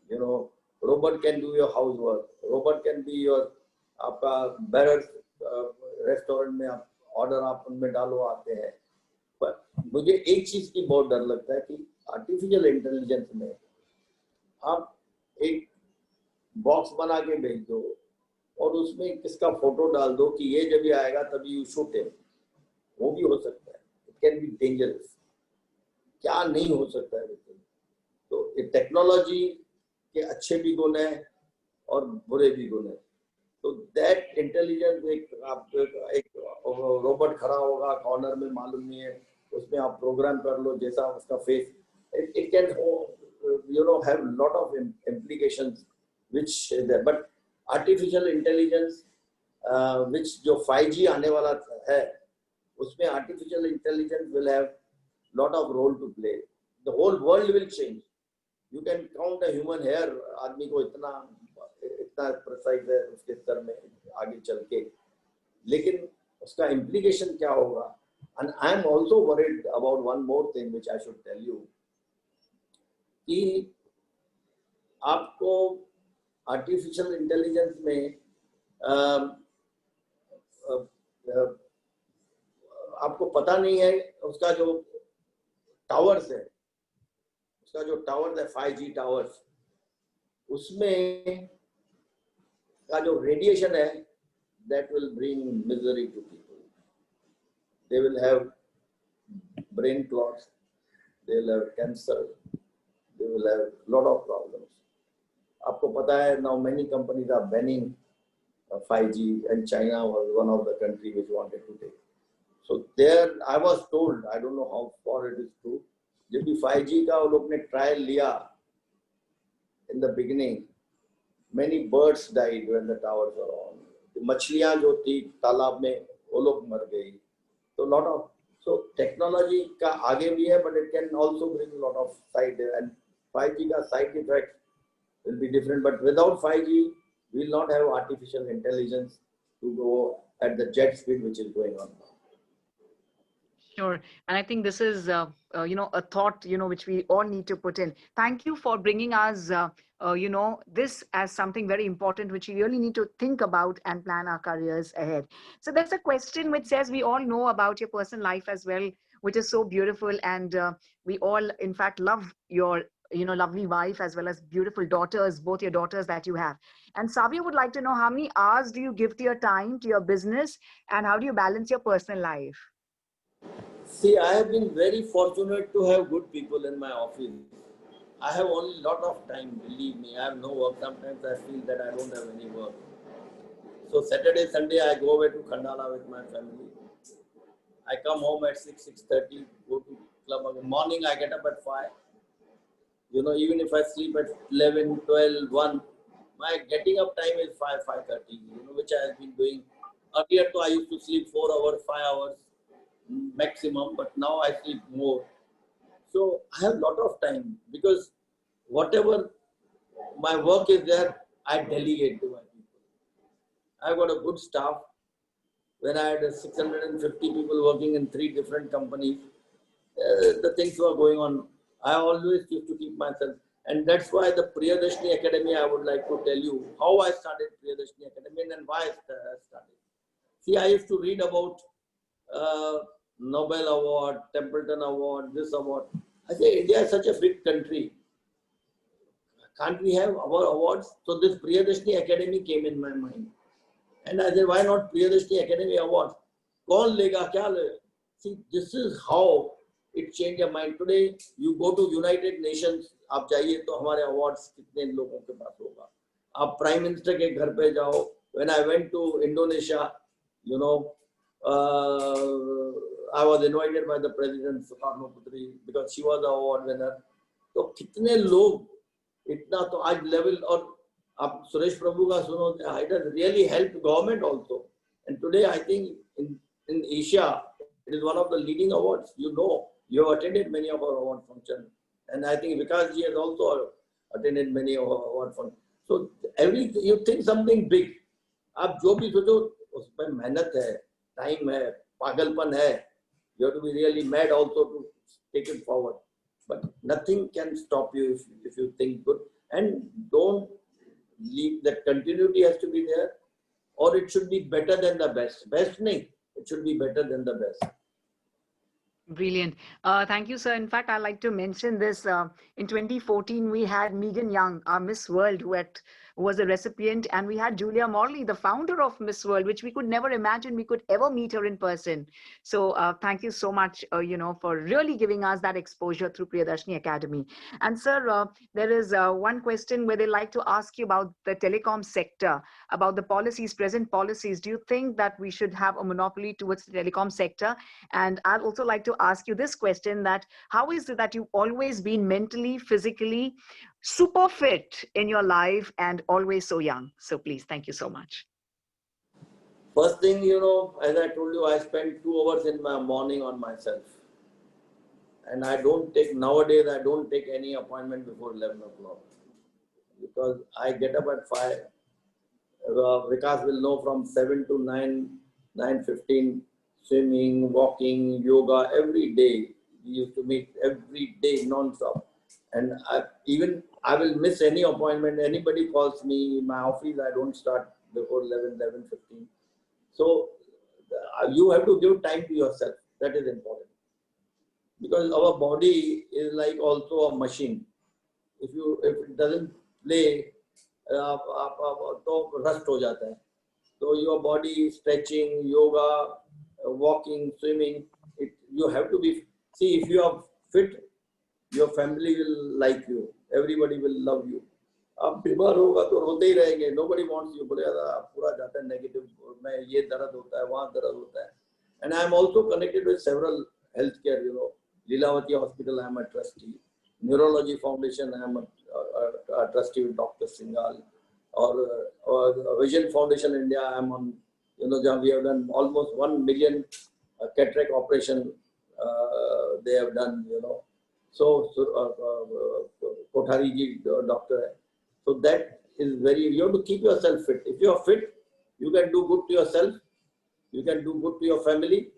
You know, robot can do your housework. Robot can be your bearers, restaurant में आप order आप उनमें डालो आते हैं. पर मुझे एक चीज की बहुत डर लगता है कि आर्टिफिशियल इंटेलिजेंस में आप एक बॉक्स बना के भेज दो और उसमें किसका फोटो डाल दो कि ये जब भी आएगा तभी यू शूट हिम. वो भी हो सकता है. It can be dangerous. क्या नहीं हो सकता है. तो ये टेक्नोलॉजी के अच्छे भी गुण हैं और बुरे भी गुण हैं. तो दैट इंटेलिजेंस, एक रोबोट खड़ा होगा कॉर्नर में, मालूम नहीं है, उसमें आप प्रोग्राम कर लो जैसा उसका face. It can you know have lot of implications which is there. But artificial intelligence which जो 5G आने वाला है, उसमें artificial intelligence will have lot of role to play. The whole world will change. You can count a human hair. आदमी को इतना precise है उसके स्तर में आगे चल के, लेकिन उसका implication क्या होगा. And I am also worried about one more thing which I should tell you. कि आपको आर्टिफिशियल इंटेलिजेंस में आपको पता नहीं है उसका जो टावर्स है, उसका जो टावर्स है 5G टावर्स, उसमें का जो रेडिएशन है, that will bring misery to people. They will have brain clots, they will have cancer, they will have lot of problems. आपको पता है now many companies are banning 5G, and China was one of the countries which wanted to take. So there I was told, I don't know how far it is true, जब भी 5G का वो लोग ने trial लिया, in the beginning, many birds died when the towers were on. मछलियां जो थी तालाब में वो लोग मर गई. So lot of, so technology का आगे भी है, but it can also bring a lot of side, and 5G का side effects will be different. But without 5G, we will not have artificial intelligence to go at the jet speed which is going on. Sure. And I think this is, a thought, which we all need to put in. Thank you for bringing us, this as something very important, which we really need to think about and plan our careers ahead. So there's a question which says, we all know about your personal life as well, which is so beautiful. And we all, in fact, love your, lovely wife as well as beautiful daughters, both your daughters that you have. And Savia would like to know, how many hours do you give to your time, to your business, and how do you balance your personal life? See, I have been very fortunate to have good people in my office. I have only a lot of time, believe me. I have no work. Sometimes I feel that I don't have any work. So Saturday, Sunday, I go away to Khandala with my family. I come home at 6, 6:30, go to club. In the morning, I get up at 5. Even if I sleep at 11, 12, 1, my getting up time is 5, 5:30, which I have been doing. Earlier, I used to sleep 4 hours, 5 hours maximum, but now I sleep more. So I have a lot of time, because whatever my work is there, I delegate to my people. I've got a good staff. When I had 650 people working in 3 different companies, the things were going on. I always used to keep myself. And that's why the Priyadarshini Academy, I would like to tell you how I started Priyadarshini Academy and why I started. See, I used to read about Nobel Award, Templeton Award, this award. I say, India is such a big country. Can't we have our awards? So this Priyadarshini Academy came in my mind. And I said, why not Priyadarshini Academy Awards? Kaun lega, kya lega? See, this is how it changed your mind. Today, you go to United Nations, आप जाइए तो हमारे awards कितने लोगों के पास होगा. आप Prime Minister के घर पे जाओ. When I went to Indonesia, I was invited by the President Sukarno Putri because she was the award winner. तो कितने लोग इतना तो आज level, और आप सुरेश प्रभु का सुनो, it has really helped government also. And today I think in Asia, it is one of the leading awards. You have attended many of our award functions. And I think Vikas ji has also attended many of our award functions. So you think something big. आप जो भी सोचो उस पर मेहनत है, time है, पागलपन है. You have to be really mad also to take it forward. But nothing can stop you if you think good. And don't leave, that continuity has to be there, or it should be better than the best. Best nahi, it should be better than the best. Brilliant. Thank you, sir. In fact, I'd like to mention this. In 2014, we had Megan Young, our Miss World, who was a recipient, and we had Julia Morley, the founder of Miss World, which we could never imagine we could ever meet her in person. So thank you so much, for really giving us that exposure through Priyadarshini Academy. And sir, there is one question where they like to ask you about the telecom sector, about the policies, present policies. Do you think that we should have a monopoly towards the telecom sector? And I'd also like to ask you this question, that how is it that you've always been mentally, physically super fit in your life and always so young? So please, thank you so much. First thing, as I told you, I spend 2 hours in my morning on myself. And nowadays, I don't take any appointment before 11 o'clock. Because I get up at 5. Vikas will know, from 7 to 9, 9:15, swimming, walking, yoga, every day. We used to meet every day, non-stop. And I will miss any appointment. Anybody calls me in my office, I don't start before 11:15. So you have to give time to yourself. That is important. Because our body is like also a machine. If it doesn't play, तो rust हो जाता है. So your body, stretching, yoga, walking, swimming, you have to be. See, if you are fit, your family will like you. Everybody will love you. आप बीमार होगा तो रोते ही रहेंगे. Nobody wants you. बोले पूरा जाता है negative. मैं ये दर्द होता है, वहाँ दर्द होता है. And I am also connected with several healthcare. Lilavati Hospital, I am a trustee. Neurology Foundation, I am a trustee with Dr. Singhal. Or Vision Foundation India, I am on. We have done almost 1 million cataract operation. They have done. So Kothari ji doctor. So that is very. You have to keep yourself fit. If you are fit, you can do good to yourself. You can do good to your family.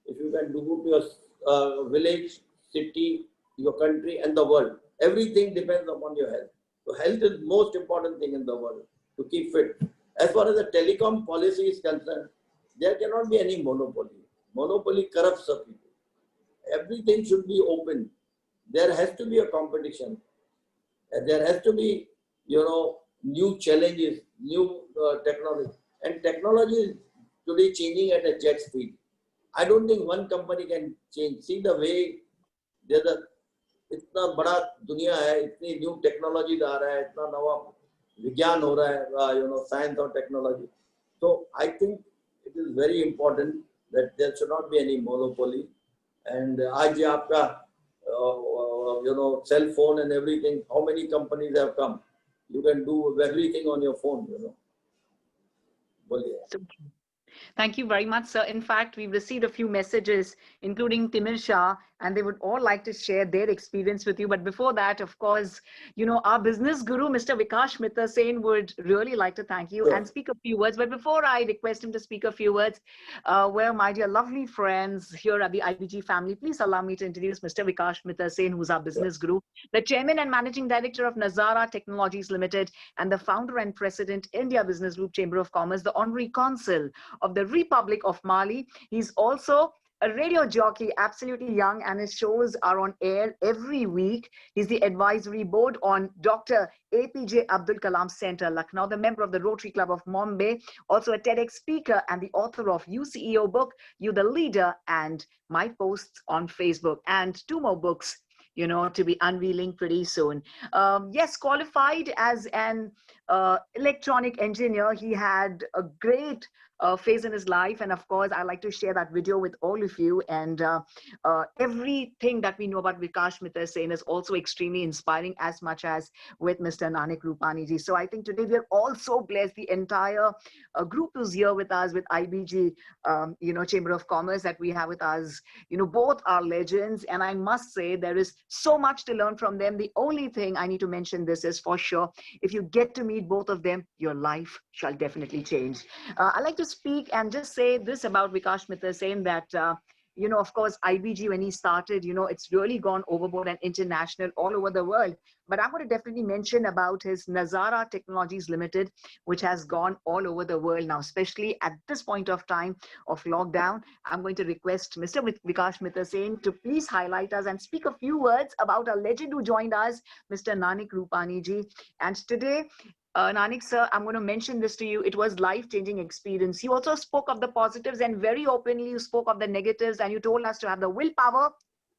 If you can do good to your village, city, your country, and the world. Everything depends upon your health. So health is the most important thing in the world to keep fit. As far as the telecom policy is concerned, there cannot be any monopoly. Monopoly corrupts the people. Everything should be open. There has to be a competition. There has to be, new challenges, new technology. And technology is today changing at a jet speed. I don't think one company can change. See the way there's a इतना बड़ा दुनिया है, इतनी new technology आ रहा है, इतना नवा विज्ञान हो रहा है, साइंस और technology. So I think it is very important that there should not be any monopoly. And आज आपका cell phone and everything, how many companies have come? You can do everything on your phone. बोलिए. Thank you very much, sir. In fact, we've received a few messages, including Timir Shah, and they would all like to share their experience with you. But before that, of course, our business guru, Mr. Vikash Mitra Sen, would really like to thank you and speak a few words. But before I request him to speak a few words, my dear lovely friends here at the IBG family, please allow me to introduce Mr. Vikash Mitra Sen, who's our business guru, the chairman and managing director of Nazara Technologies Limited, and the founder and president, India Business Group Chamber of Commerce, the honorary consul of the Republic of Mali. He's also a radio jockey, absolutely young, and his shows are on air every week. He's the advisory board on Dr. APJ Abdul Kalam Center, Lucknow, the member of the Rotary Club of Mumbai, also a TEDx speaker and the author of UCEO book, You the Leader, and my posts on Facebook, and 2 more books to be unveiling pretty soon. Yes, qualified as an electronic engineer. He had a great phase in his life. And of course, I like to share that video with all of you. And everything that we know about Vikash Mitra Sen is also extremely inspiring, as much as with Mr. Nanik Rupani ji. So I think today we are all so blessed. The entire group is here with us, with IBG, Chamber of Commerce, that we have with us. Both are legends. And I must say, there is so much to learn from them. The only thing I need to mention this is, for sure, if you get to meet both of them, your life shall definitely change. I like to speak and just say this about Vikash Mitra Sen, that of course, IBG, when he started, it's really gone overboard and international all over the world. But I'm going to definitely mention about his Nazara Technologies Limited, which has gone all over the world now, especially at this point of time of lockdown. I'm going to request Mr. Vikash Mitra Sen to please highlight us and speak a few words about a legend who joined us, Mr. Nanik Rupani ji. And today, Nanik sir, I'm going to mention this to you. It was life-changing experience. You also spoke of the positives, and very openly you spoke of the negatives, and you told us to have the willpower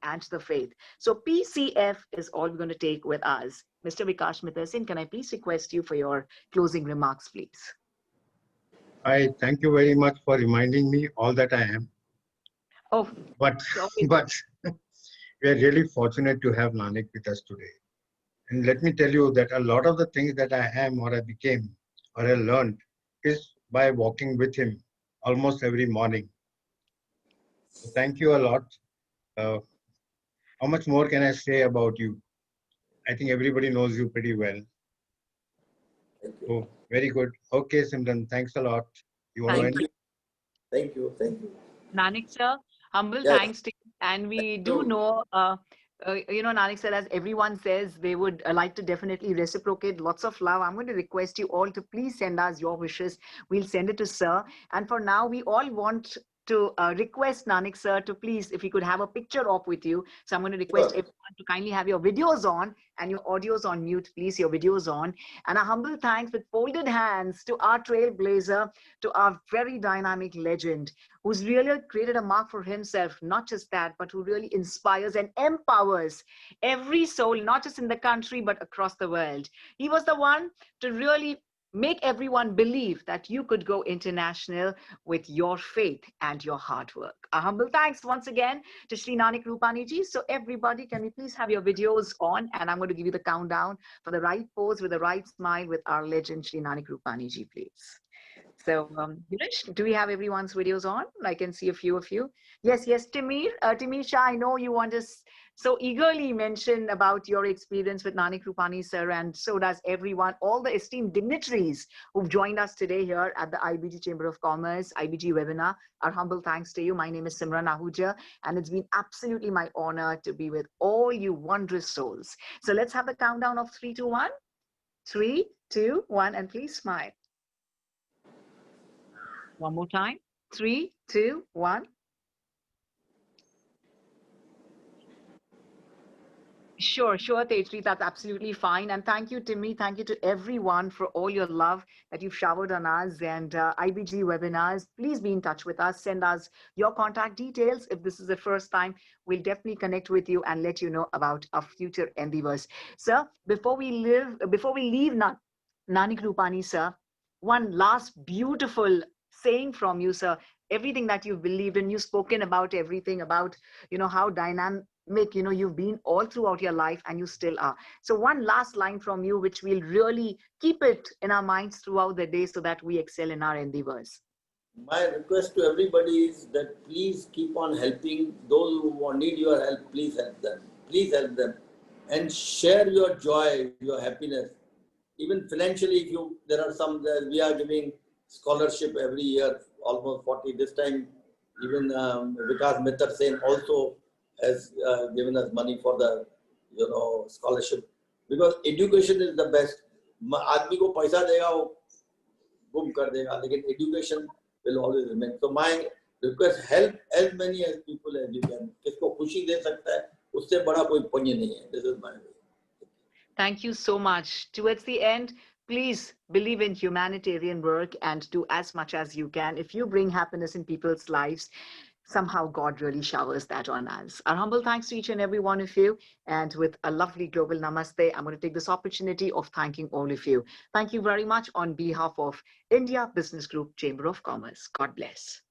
and the faith. So PCF is all we're going to take with us. Mr. Vikash Mitra Sen, can I please request you for your closing remarks, please? I thank you very much for reminding me all that I am. Oh, but we are really fortunate to have Nanik with us today. And let me tell you that a lot of the things that I am, or I became, or I learned is by walking with him almost every morning. So thank you a lot. How much more can I say about you? I think everybody knows you pretty well. Thank you. So very good. Okay, Simran, thanks a lot. You want to end? Thank you. Nanik sir, humble thanks to you. And we do know, Nanik sir, as everyone says, they would like to definitely reciprocate lots of love. I'm going to request you all to please send us your wishes. We'll send it to sir. And for now, we all want to request Nanik sir to please, if he could have a picture op with you. So I'm going to request Sure. everyone to kindly have your videos on and your audios on mute, please, your videos on. And a humble thanks with folded hands to our trailblazer, to our very dynamic legend, who's really created a mark for himself. Not just that, but who really inspires and empowers every soul, not just in the country, but across the world. He was the one to really make everyone believe that you could go international with your faith and your hard work. A humble thanks once again to Shri Nanik Rupani ji. So everybody, can we please have your videos on? And I'm going to give you the countdown for the right pose with the right smile with our legend Shri Nanik Rupani ji, please. So, Girish, do we have everyone's videos on? I can see a few of you. Yes, yes, Timir. Timir Shah, I know you want to so eagerly mention about your experience with Nanik Rupani, sir, and so does everyone, all the esteemed dignitaries who've joined us today here at the IBG Chamber of Commerce, IBG webinar. Our humble thanks to you. My name is Simran Ahuja, and it's been absolutely my honor to be with all you wondrous souls. So let's have the countdown of 3, 2, 1. 3, 2, 1, and please smile. One more time. 3, 2, 1. Sure, Tejri, that's absolutely fine. And thank you, Timmy. Thank you to everyone for all your love that you've showered on us and IBG webinars. Please be in touch with us. Send us your contact details. If this is the first time, we'll definitely connect with you and let you know about our future endeavors. Sir, before we leave Nanik Rupani, sir, one last beautiful saying from you, sir. Everything that you've believed in, you've spoken about everything about, how dynamic, you've been all throughout your life and you still are. So one last line from you, which we'll really keep it in our minds throughout the day so that we excel in our endeavors. My request to everybody is that please keep on helping those who need your help. Please help them. Please help them. And share your joy, your happiness. Even financially, if there are some, we are giving scholarship every year, almost 40. This time, even Vikas Mittal Sen also has given us money for the, scholarship. Because education is the best. आदमी को पैसा देगा वो गुम कर देगा, लेकिन education will always remain. So my request, help as many as people as you can. किसको खुशी दे सकता है, उससे बड़ा कोई पुण्य नहीं है. This is my way. Thank you so much. Towards the end, please believe in humanitarian work and do as much as you can. If you bring happiness in people's lives, somehow God really showers that on us. Our humble thanks to each and every one of you. And with a lovely global namaste, I'm going to take this opportunity of thanking all of you. Thank you very much on behalf of India Business Group Chamber of Commerce. God bless.